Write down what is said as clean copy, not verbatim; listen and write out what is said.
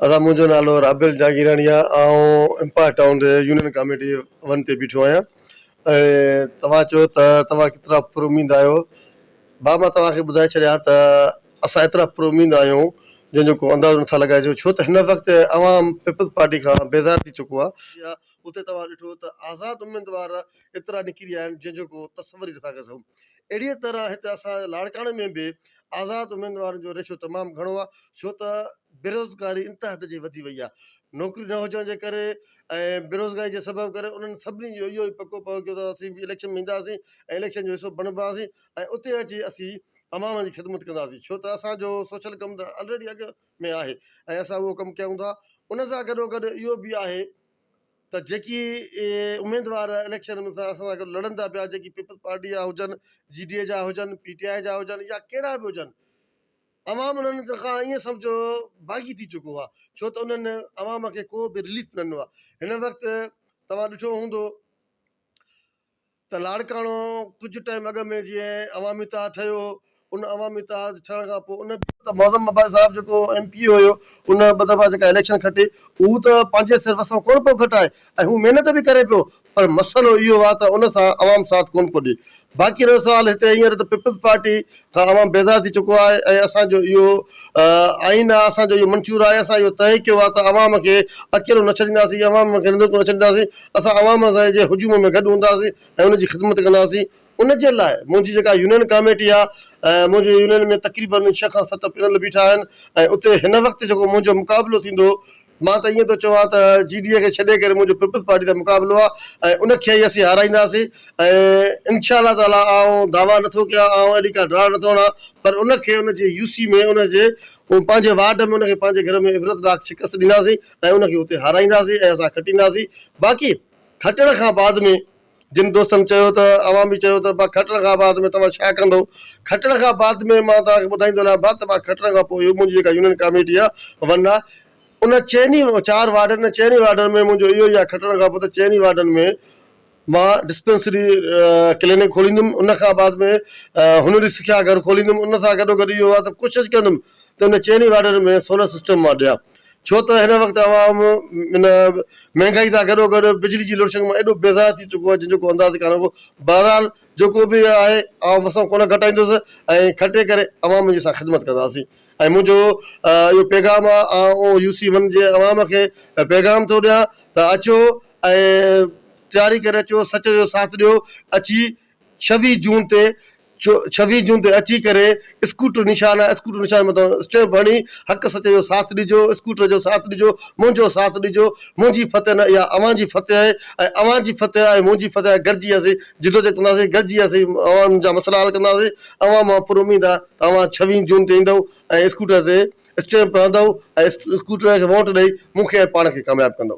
अदा मुझो नालो राबिल जागीरानी आहे इम्पा टाउन यूनियन कमेटी 1 ते बीठो आहियां। तव्हां चयो त तव्हां केतिरा पुरुमीद आहियो। मां तव्हांखे ॿुधाए छॾियां त असां एतिरा पुरुमीद आहियूं जंहिंजो को अंदाज़ो नथा लॻाए सघो, छो त हिन वक़्तु अवाम पीपल्स पार्टी खां बेज़ार थी चुको आहे। उते तव्हां ॾिठो त आज़ाद उम्मीदवार एतिरा निकिरी आया आहिनि जंहिंजो को तस्वर ई नथा करे सघूं। अहिड़ीअ तरह हिते असां लाड़काणे में बि आज़ाद उम्मीदवारनि जो रेशो तमामु घणो आहे, छो त बेरोज़गारी इंतिहा हद जी वधी वई आहे। नौकिरी न हुजण जे करे ऐं बेरोज़गारी जे सबबु करे उन्हनि सभिनी जो इहो ई पको पयो कि असीं बि इलेक्शन में ईंदासीं ऐं इलेक्शन जो हिसो बणिबासीं ऐं उते अची असीं अवाम जी ख़िदमत कंदासीं, छो त असांजो सोशल कमु त ऑलरेडी अॻु में आहे ऐं असां उहो कमु कयूं था। उन सां गॾोगॾु इहो बि आहे त जेकी उम्मीदवार इलेक्शन में असां सां गॾु लड़नि था पिया, जेकी पीपल्स पार्टी जा हुजनि, GDA जा हुजनि, PTI जा हुजनि या कहिड़ा बि हुजनि, अवाम उन्हनि खां ईअं सम्झो बाग़ी थी चुको आहे, छो त उन्हनि अवाम खे को बि रिलीफ न ॾिनो आहे। हिन वक़्तु तव्हां ॾिठो हूंदो त लाड़काणो कुझु टाइम अॻु में जीअं अवामी इतिहाद ठहियो, उन अवामी इतिहाद ठहण खां पोइ उन मौज़म अब्बास साहिबु जेको MP हुयो, उन ॿ दफ़ा जेका इलेक्शन खटे, हू त पंहिंजे सिर्फ़ सां कोन पियो खटाए ऐं हू महिनत बि करे पियो, पर मसइलो इहो आहे त उन सां अवाम साथ कोन पियो ॾिए। बाक़ी रहियो सुवाल हिते हींअर त पीपल्स पार्टी खां अवाम बेज़ार थी चुको आहे ऐं असांजो इहो आइन आहे, असांजो इहो मंशूर आहे, असां इहो तइ कयो आहे त अवाम खे अकेलो न छॾींदासीं, अवाम खे न छॾींदासीं, असां अवाम सां जे हुजूम में गॾु हूंदासीं ऐं उनजी ख़िदमत कंदासीं। उन जे लाइ मुंहिंजी जेका यूनियन कमेटी आहे, मुंहिंजे यूनियन में तक़रीबन 6 खां 7 पिनल बीठा आहिनि ऐं उते हिन वक़्तु जेको मुंहिंजो मुक़ाबिलो थींदो, मां त ईअं थो चवां त GDA खे छॾे करे मुंहिंजो पीपल्स पार्टी सां मुक़ाबिलो आहे ऐं उनखे ई असीं हाराईंदासीं ऐं इनशा अल्लाह ताला आउं दावा नथो कयां, आउं अहिड़ी का ड्रा नथो हणां, पर उनखे उनजे UC में उनजे पंहिंजे वार्ड में उनखे पंहिंजे घर में इबरतनाक शिकस्त ॾींदासीं ऐं उनखे उते हाराईंदासीं ऐं असां खटींदासीं। बाक़ी खटण खां बाद में जिन दोस्तनि चयो त अवां बि चयो त खटण खां बाद में तव्हां छा कंदो, खटण खां बाद में मां तव्हांखे ॿुधाईंदो रहियां त मां खटण खां पोइ इहो मुंहिंजी जेका यूनियन कमेटी आहे 1 आहे, उन 4 वार्डनि में 4 वार्डनि में मुंहिंजो इहो ई आहे। खटण खां पोइ त 4 वार्डनि में मां डिस्पेंसरी क्लिनिक खोलींदुमि, उन खां बाद में हुनरी सिखिया घर खोलींदुमि, उन सां गॾोगॾु इहो आहे त कोशिशि कंदुमि त उन 4 वार्डनि में सोलर सिस्टम मां ॾियां, छो त हिन वक़्तु अवाम इन महांगाई सां गॾोगॾु बिजली जी लोडशेडिंग मां एॾो बेज़ार थी चुको आहे जंहिंजो को अंदाज़ कान को। बहरहाल जेको बि आहे आउं मसां कोन घटाईंदुसि ऐं खटे करे अवाम जी सां ख़िदमत कंदासीं ऐं मुंहिंजो इहो पैगाम आहे, ऐं UC 1 जे अवाम खे पैगाम थो ॾियां त अचो ऐं तयारी करे अचो, सच जो साथ ॾियो, अची 26 जून ते 26 जून ते अची करे स्कूटर निशान आहे, स्कूटर निशान मथां स्टैम्प हणी हक़ सच जो साथ ॾिजो, स्कूटर जो साथ ॾिजो, मुंहिंजो साथ ॾिजो। मुंहिंजी फतेह न इहा अवां जी फतेह आहे ऐं अवां जी फतेह आहे, मुंहिंजी फतेह आहे। गॾिजी असीं जिदोजहद कंदासीं, गॾिजी असीं अवाम जा मसइला हल कंदासीं। अवां मां पुरुमीद आहे त तव्हां 26 जून ते ईंदव ऐं स्कूटर ते स्टैम्प हणंदव ऐं स्कूटर खे वोट ॾेई मूंखे ऐं पाण खे कामयाबु कंदव।